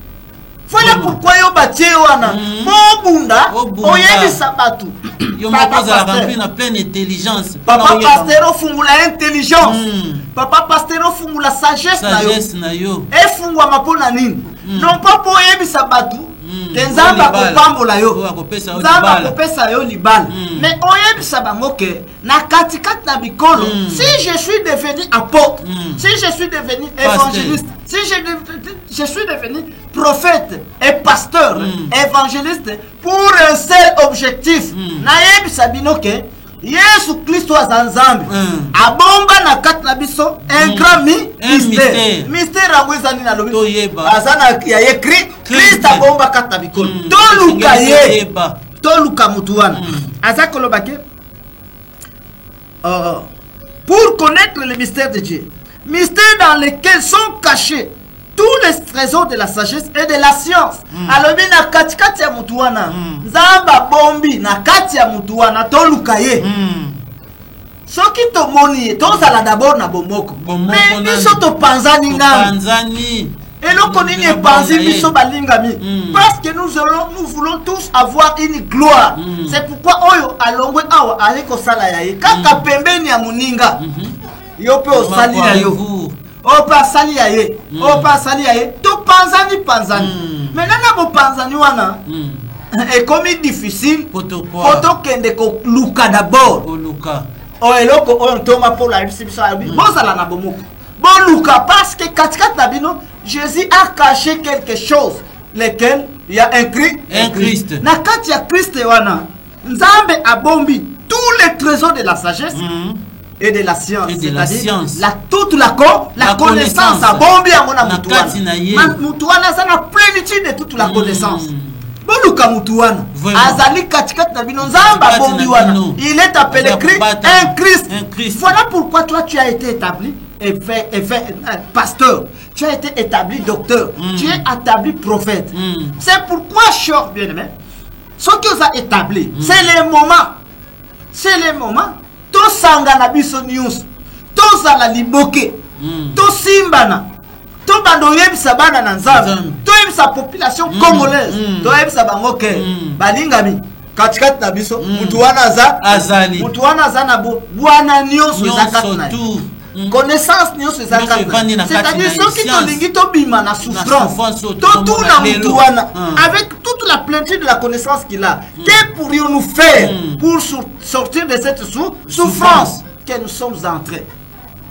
B: Voilà pourquoi yo batie wana mobunda oyebi sabatu.
A: Yo mokoza rempli na pleine intelligence.
B: Papa pasteur ofungula intelligence. Papa pasteur ofungula sagesse na yo. E fungwa mapona nini? Non pas pour oyebi sabatu. Nzamba kopambola yo. Nzamba kopesa yo libala. Mais oyebi sabango ke na katikati na bikolo. Si je suis devenu apôtre, si je suis devenu évangéliste, si je suis devenu prophète et pasteur, évangéliste pour un seul objectif. Nayebi sabino ke Yesu Kristo azanzambe. Abomba na kat na biso un grand mystère. Mystère awezani na lobi. Azana ya écrit Christ abomba kat na bikolo. Toluka ye. Toluka mutuana. Azakolo bake. Pour connaître le mystère de Dieu. Mystère dans lequel sont cachés tous les trésors de la sagesse et de la science. Alors bien na katikati ya mutuana. Nzamba bombi na kati ya mutuana toluka ye. Soki to moni to sala d'abord na bomoko. Mais biso to panzani na. Eloko nini epanzi biso balingami. Parce que nous voulons tous avoir une gloire. C'est pourquoi oyo alongwe awa aliko sala ya ye. Kaka pembeni ya muninga. Yo pe osali ya yo. Opa sali ya ye. Opa sali ya ye. To panzani. Mais nana bo panzani wana. Et comme il est difficile, poto kende ko luka d'abord. O eloko on toma pour la réception. Bon ça la na bomoko. Bon luka parce que katikati na bino Jésus a caché quelque chose, lequel il y a un Christ. Na kati ya Christ wana Nzambe abombi tous les trésors de la sagesse et de la science. Toute la connaissance abombi amona mutuana. Mutuana ça na plénitude de toute la connaissance. Boluka mutuana azali katikati na bino Nzamba bombi wana. Il est appelé un Christ. Voilà pourquoi toi tu as été établi et fait pasteur. Tu as été établi docteur. Tu es établi prophète. C'est pourquoi cher bien-aimé, ce que vous a établi, c'est le moment. C'est le moment. To sangana biso news. To sala liboke. To simbana. To bando yebisa bana na Nzambe. To yebisa population congolaise. To yebisa bango ke balingami katikati na biso mutu wana azali. Mutu wana azana bo bwana nyonso zakati na. connaissance nyonso eza c'est-à-dire soki tolingi tobima na souffrance totuna mutu wana avec toute la plénitude de la connaissance qu'il a, que pourrions-nous faire pour sortir de cette souffrance que nous sommes en train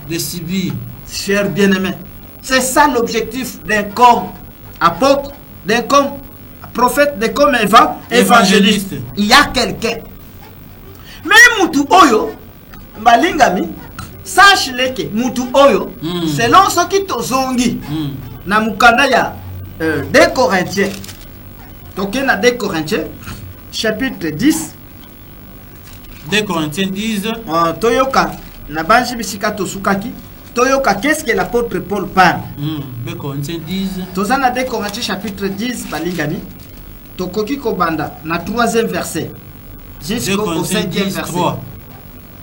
A: de subir?
B: Chers bien-aimés, c'est ça l'objectif d'un comme apôtre, d'un comme prophète, d'un comme évangéliste. Il y a quelqu'un. Mais mutu oyo, balingami, sache-le que mutu oyo, selon ce qui tozongi, na mukanda ya 2 Corinthiens, toke na 2 Corinthiens, chapitre 10.
A: 2 Corinthiens 10.
B: Toyoka, na banji bisika tosukaki. Toyoka, qu'est-ce que l'apôtre Paul parle?
A: 2 Corinthiens 10.
B: Tozana 2 Corinthiens chapitre 10, balingani. Tokoki kobanda, na 3e verset. Jusqu'au 5e verset.
A: 3.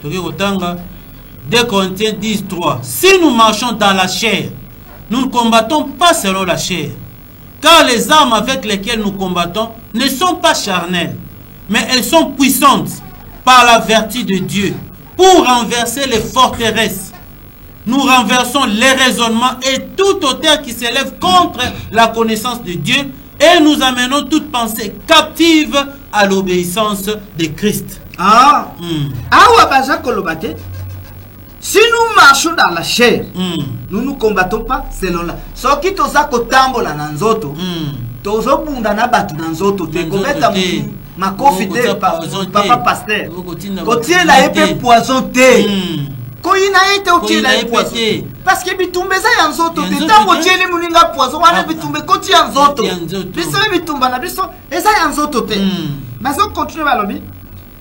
A: 2 Corinthiens 10, 3. Si nous marchons dans la chair, nous ne combattons pas selon la chair. Car les armes avec lesquelles nous combattons ne sont pas charnelles, mais elles sont puissantes par la vertu de Dieu pour renverser les forteresses. Nous renversons les raisonnements et toute hauteur qui s'élève contre la connaissance de Dieu et nous amenons toute pensée captive à l'obéissance de Christ.
B: Si nous marchons dans la chair, nous ne combattons pas selon la. Ce qui toza kotambola na nzoto, tozo bunda na batu na nzoto, te kometa makofi te papa pasteur. Kotie la épée poison te. Koina ete otie la épée poison. Parce que bitumbe za ya nzoto, bitambo tieli muninga poison, wana bitumbe kotie ya nzoto. Biso bitumba na biso, eza ya nzoto te. Mais on continue balobi.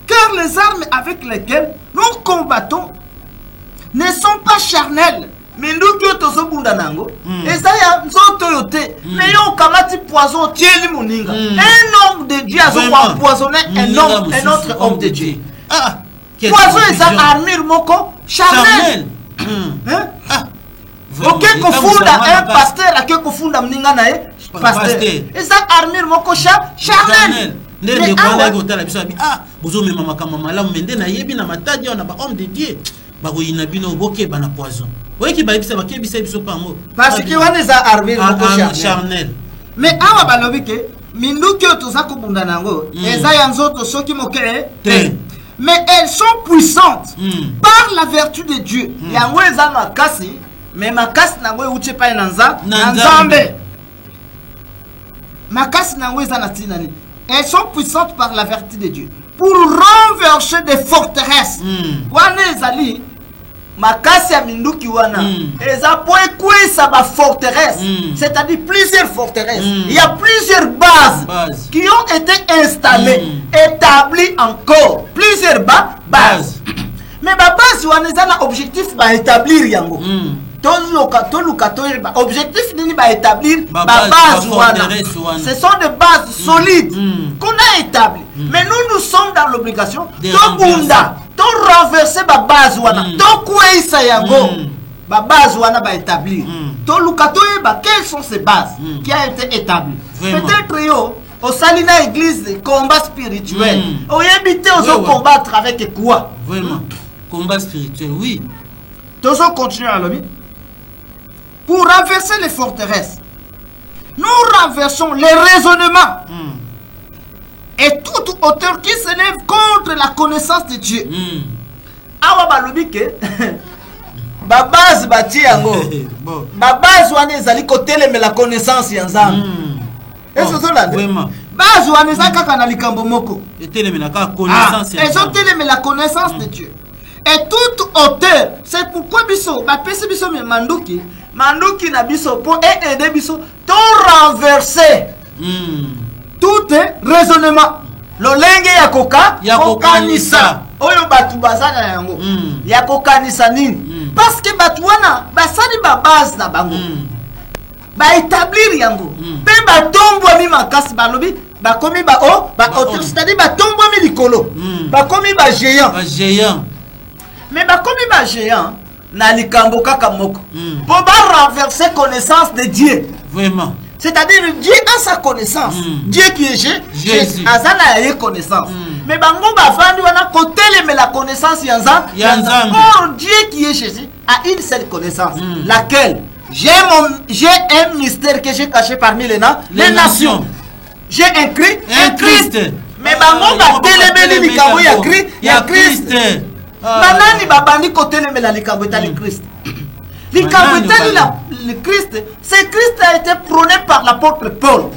B: Car les armes avec lesquelles nous combattons ne sont pas charnels. Mais nous qui sommes bunda nango, et ça y a nzoto yote, mais yon kamati poison tieli muninga. Un homme de Dieu a empoisonné un autre homme de Dieu. Poison et ça armure moko charnel. Ok, kofunda un pasteur, ok, kofunda mninga na e pasteur. Et ça armure moko charnel.
A: Les bozo me mama kama malamu mende na yebi na matadi na ba homme de Dieu. Bako inabino boke bana poison. Oui qui ba ibisa ba kebisa biso pamo.
B: Parce que wana za armure moko
A: charnel.
B: Mais awa balobi ke minduki otoza kubunda nango, eza ya nzoto soki moke te. Mais elles sont puissantes par la vertu de Dieu. Yango eza makasi, mais makasi nango uche pa na nzambe. Makasi nango eza na tinani. Elles sont puissantes par la vertu de Dieu pour renverser des forteresses. Wana ezali makasi ya minduki wana eza po ekwisa ba forteresse, c'est-à-dire plusieurs forteresses. Il y a plusieurs bases qui ont été installées, établies encore. Plusieurs bases. Mais ba base wana eza na objectif ba établir yango. Objectif nini ba établir ba base wana. Ce sont des bases solides qu'on a établies. Mais nous sommes dans l'obligation de bunda, de renverser ba base wana, de kweisa yango. Ba base wana ba établir. To lukato ba quelles sont ces bases qui a été établies. Peut-être yo au salina église combat spirituel. Au yebité aux combattre avec quoi?
A: Vraiment. Combat spirituel, oui.
B: Tous continuer à l'objet. Pour renverser les forteresses, nous renversons les raisonnements et toute hauteur qui s'élève contre la connaissance de Dieu. Awa balobi ke ba base bati yango. Ba base wana ezali kotele me la connaissance ya Nzambe. Est-ce que cela?
A: Vraiment.
B: Base wana ezaka kana likambo moko.
A: Etele me la connaissance ya Nzambe.
B: Ezotele me la connaissance de Dieu. Et toute hauteur, c'est pourquoi biso ba pesi biso me manduki na biso pour aider biso to renverser tout raisonnement lolenge ya kokanisa oyo batu bazana yango ya kokanisa nini parce que batu wana basali ba base na bango ba établir yango pe ba tombwa mi makasi balobi ba komi ba hauteur, c'est-à-dire ba tombwa mi likolo ba komi ba géant mais ba komi ba géant na likambo kaka moko pour renverser connaissance de Dieu.
A: Vraiment.
B: C'est-à-dire Dieu a sa connaissance. Dieu qui est Jésus. Azana a connaissance. Mais bango ba fandi wana kotele me la connaissance yanza. Or Dieu qui est Jésus à une seule connaissance, laquelle j'ai un mystère que j'ai caché parmi les nations. J'ai un Christ. Mais bango batelemeli likambo ya Christ. Banani babandi kotelemela likambo etali Christ. Likambo etali le Christ, c'est Christ a été prôné par l'apôtre Paul.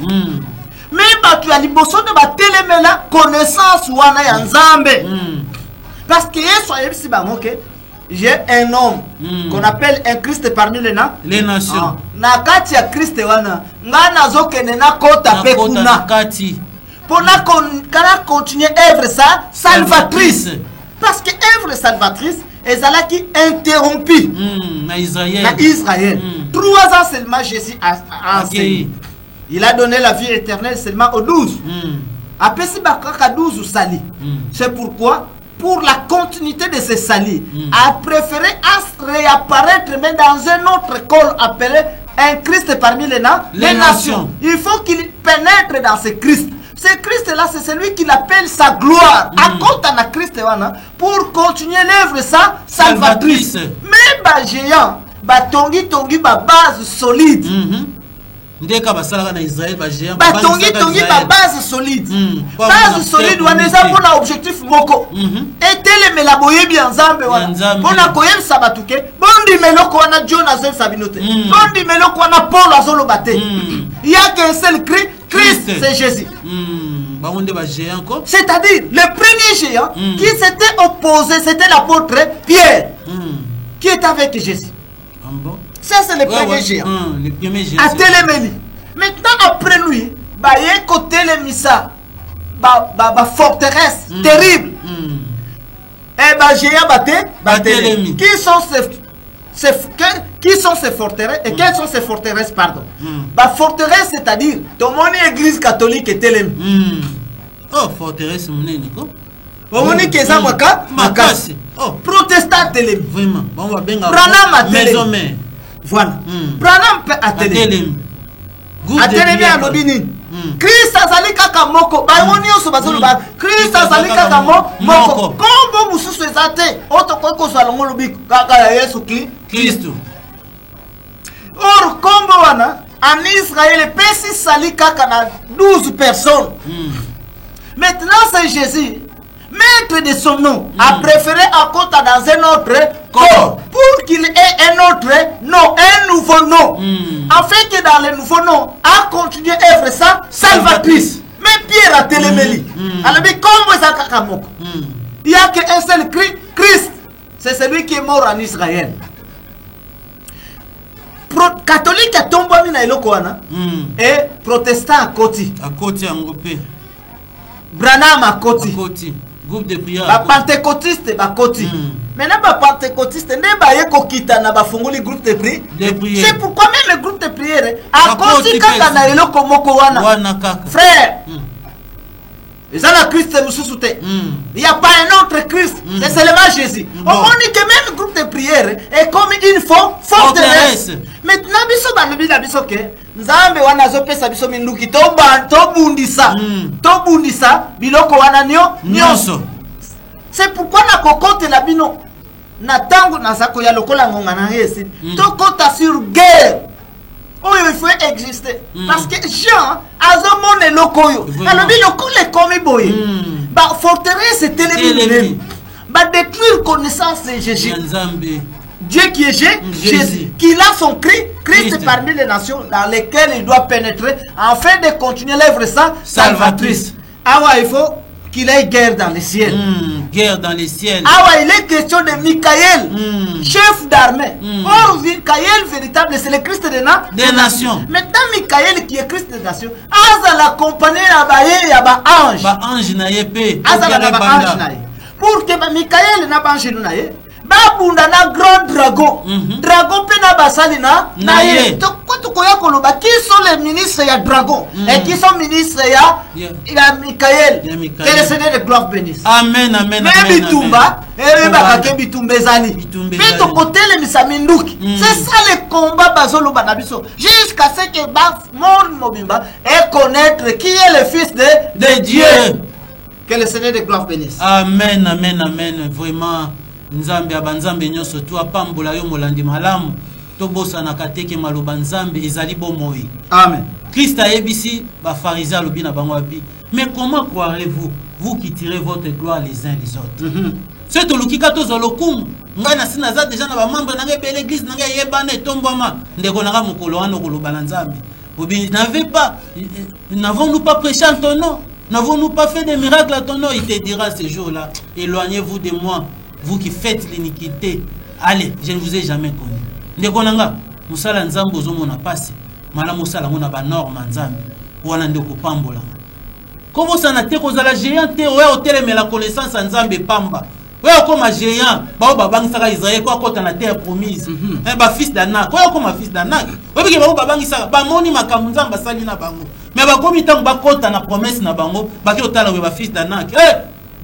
B: Mais tu as liboso de batelemela connaissance wana ya Nzambe. Parce que Yesu a dit bango que j'ai un homme qu'on appelle un Christ parmi les nations. Na kati ya Christ wana ngana zokene na kota pe kuna kati. Pour kana continuer œuvre salvatrice. Parce que œuvre salvatrice est là qui interrompue
A: na Israël.
B: 3 ans seulement Jésus a enseigné. Il a donné la vie éternelle seulement aux 12. Après si bakaka 12 ou sali. C'est pourquoi pour la continuité de ce salut, a préféré réapparaître mais dans un autre corps appelé un Christ parmi les nations. Il faut qu'il pénètre dans ce Christ. Ce Christ-là, c'est celui qui appelle sa gloire. À cause de Christ, pour continuer l'œuvre salvatrice. Mais les géants, tongi ba base solide. Tongi ba base solide. Base solide, on est pour l'objectif moko. Et tel me la boye bien Nzambe wana. Pona koyem sabatuke, bondi meloko wana Jonas Sabinote. Bondi meloko wana Paul azolo bate. Il y a qu'un seul Christ, c'est Jésus. C'est-à-dire, le premier géant qui s'était opposé, c'était l'apôtre Pierre, qui est avec Jésus. Ça, c'est le premier géant. À Télémélie. Maintenant, après lui, il y a côté les missa, forteresse terrible. Et géant qui sont ces forteresses et quelles sont ces forteresses, pardon. Forteresse, c'est-à-dire, ton église catholique est Télémélie.
A: Oh, forteresse, mon
B: protestant Télémélie.
A: Vraiment.
B: Branham à Télémélie. Voilà. Branham à Télémélie. À Télémélie à Lobini. Christ azali kaka moko. Baimoni oso bazolo ba. Christ azali kaka moko. Kombo mususu ezate. Oto kweko salongo lobi kaka ya Yesu Kristo. Or kombo wana en Israël pesi sali kaka na 12 personnes. Maintenant c'est Jésus, maître de son nom, a préféré accompagner dans un autre corps pour qu'il ait un autre nom, un nouveau nom. Afin que dans le nouveau nom, a continué à œuvre salvatrice. Mais Pierre a Télémélie. Alors, comme vous avez il n'y a qu'un seul Christ. C'est celui qui est mort en Israël. Catholique a tombé na ilokwana et protestant à côté.
A: À côté en groupe.
B: Branham à côté.
A: Groupe de prière.
B: Ba pentecôtiste ba côté. Maintenant ba pentecôtiste ne ba yeko kita na ba funguli groupe de prière. C'est pourquoi même le groupe de prière à côté kaka na iloko moko wana. Frère. Et ça la Christ mususute. Il n'y a pas un autre Christ, c'est seulement Jésus. On dit que même le groupe de prière est comme une forteresse. Maintenant biso ba lobi na biso ke Nzambe wana zopesa biso minduki to bundisa biloko wana nyonso. C'est pourquoi na kokote la bino na tango na sako ya lokola ngonga na yesi to kota sur guerre. Oh, il faut exister. Parce que Jean a zonné lokoyo. Alors bi lokole comme boy. Ba forteresse c'était les ba détruire connaissance de Jésus. Dieu qui est Jésus, qui a son Christ parmi les nations dans lesquelles il doit pénétrer afin de continuer l'œuvre salvatrice. Ah ouais, il faut qu'il ait guerre dans les ciels.
A: Guerre dans les ciels.
B: Ah ouais, il est question de Michael, chef d'armée. Or, Michael, véritable, c'est le Christ des nations. Maintenant, Michael qui est Christ des nations, Aza l'accompagner à ba ange.
A: Ba ange na yepé.
B: Aza la ba ange na ye. Pour que Michael n'a pas ange na ye. Babunda na grand dragon. Dragon pe na basali na ye. Qui sont les ministres ya dragon et qui sont ministres ya Michael. Que le Seigneur de gloire bénisse.
A: Amen, amen.
B: Mais bitumba, ereba ke bitumba ezali. Pito côté les misaminduki. C'est ça le combat bazolo banabiso. Jusqu'à ce que ba mon mobimba et connaître qui est le fils de Dieu. Que le Seigneur de gloire bénisse.
A: Amen, amen, amen. Vraiment. nzambe abanzambe nyonso to apambola yo molandi malamu to bosana kateke maloba nzambe ezali bomoi.
B: Amen.
A: Christ a ebisi ba pharisiens lobi na bango abi. Mais comment croirez-vous, vous qui tirez votre gloire les uns les autres? C'est tout le kato zolokum. Ngai na sinaza déjà na ba membre na ngai be l'église na ngai yebana etombama ndeko na mukolo wana koloba na nzambe. Obi n'avons-nous pas prêché en ton nom? N'avons-nous pas fait des miracles à ton nom? Il te dira ce jour-là, éloignez-vous de moi, vous qui faites l'iniquité. Allez, je ne vous ai jamais connu. Ndeko na nga musala nzambe ozomona pasi. Mala musala mona ba norme nzambe. Wana ndeko pambola. Comment ça n'a été causé la géante? Ouais, hôtel mais la connaissance nzambe pamba. Ouais, comme un géant. Bah, babang sara Israël quoi quand on a terre promise. Bah fils d'Anak. Ouais, comme un fils d'Anak. Ouais, parce que bah babang sara. Bah moni makamunza bah sali na bango. Mais bah comme il t'a bah quand on a promesse na bango. Bah qui otala ouais bah fils d'Anak.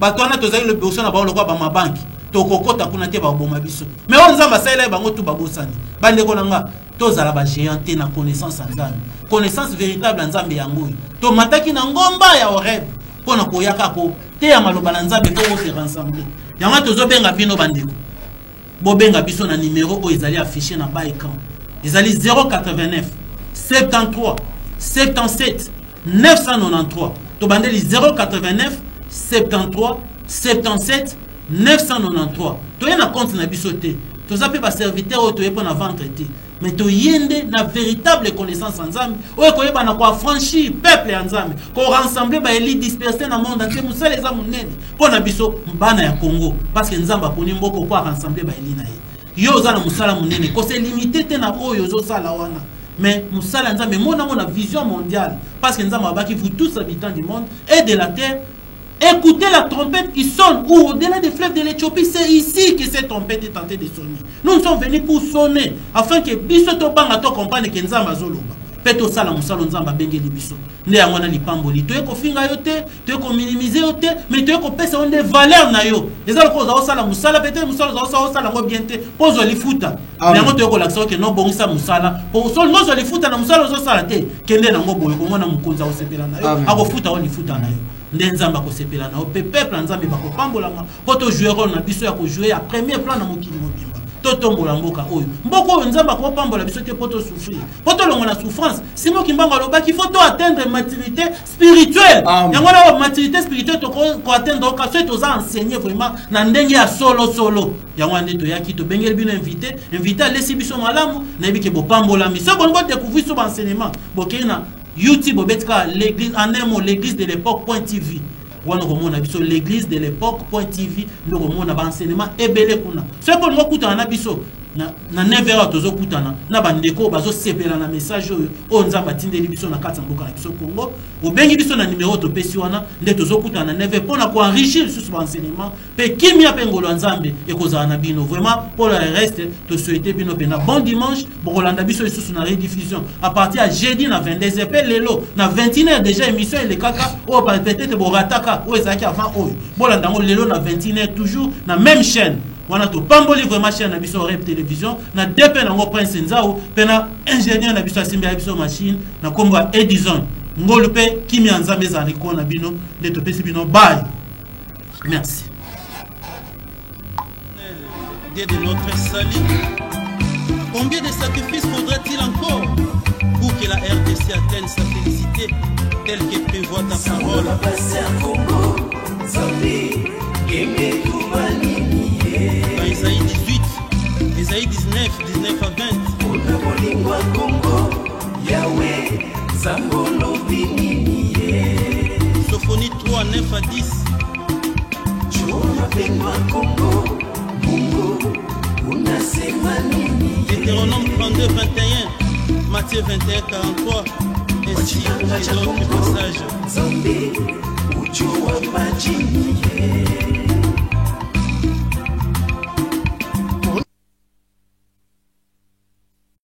A: Bah toi na tozali le besoin na bango le quoi bah ma banque. Toko ta kuna te ba boma biso. Mais on nzamba sala bango tout ba bosani. Bah ndeko nanga. Tozala ba géante na connaissance nzambe. Connaissance véritable nzambe yango. To mataki na ngomba ya oreb. Pona koyaka ko te ya maloba na nzambe ko se rassembler. Yanga tozo benga bino bandeko. Bo benga biso na numéro o ezali affiché na bas écran. Ezali 089 73 77 993. To bandeli 089 73 77 993. To yena compte na biso te. To zape ba serviteur o to yepo na vendre te. Mais to yende na véritable connaissance en Nzambe. Oye koyeba na ko affranchir peuple en Nzambe. Ko rassembler ba élite dispersée dans le monde entier. Musala eza munene. Pona biso mbana ya Congo. Parce que Nzamba poni mboko ko rassembler ba élite na ye. Yo za na musala munene. Ko se limiter te na oyo zo sala wana. Mais musala Nzambe mona mona vision mondiale. Parce que Nzamba abaki vous tous habitants du monde et de la terre. Écoutez la trompette qui sonne ou au-delà des fleuves de l'Éthiopie, c'est ici que cette trompette est tentée de sonner. Nous sommes venus pour sonner afin que biso to banga to comprendre que Nzamba zoloba. Peto sala musalo Nzamba bengeli biso. Nde ya mwana lipamboli. To eko finga yo te, to eko minimiser yo te, mais to eko pesa onde valeur na yo. Ezala ko za sala musala peut-être musalo za sala ngo bien te. Pozo lifuta. Yango to eko laksa que non bongisa musala. Po so no zo lifuta na musalo zo sala te. Kende na ngo boyo ko mwana mukonza osepela na yo. Ako futa o lifuta na yo. Nzamba ko sepela na peuple nzambe ba ko pambolanga poto jouer rôle na biso ya ko jouer à premier plan na mokili mobimba to tombola mboka oyo mboko nzamba ko pambola biso te poto souffrir poto longo na souffrance c'est moi qui mbanga loba qu'il faut to atteindre maturité spirituelle yango na maturité spirituelle to ko atteindre ka so to za enseigner vraiment na ndenge ya solo yango ande to yaki to bengel bino invité lesi biso malamu na biki bo pambola mi so bon découvrir so enseignement bokena YouTube obetka l'église en un mot l'église de l'époque.tv. Wana komona biso l'église de l'époque.tv ndo komona ba enseignement ebele kuna. Ce qu'on mo kutana na biso na 9h tozo kutana na bandeko bazo sepela na message oyo Nzamba tindeli biso na kati mboka na biso Congo. Obengi biso na numéro to pesi wana nde tozo kutana na 9h pona ko enrichir sur ce enseignement pe kimia pe ngolo Nzambe ekozala na bino. Vraiment pour le reste to souhaiter bino pena bon dimanche bokolanda biso isusu na rediffusion à partir à jeudi na 22h pe lelo na 21h déjà émission ele kaka o peut-être borataka o ezaki avant oyo bolanda ngo lelo na 21h toujours na même chaîne. Wana to pamboli vraiment chaîne na biso Rep Télévision na DP na ngo Prince Nzao pena ingénieur na biso asimbi ya biso machine na kombo Edison ngolu pe kimi Nzambe za reko na bino de to pesi bino bye. Merci. Dieu de notre salut. Combien de sacrifices faudrait-il encore pour que la RDC atteigne sa félicité telle que prévoit ta parole? Isaïe 18, Isaïe 19, 19 à 20. Sophonie 3, 9 à 10. Deutéronome 32, 21. Matthieu 21, 43. Ainsi que d'autres passages.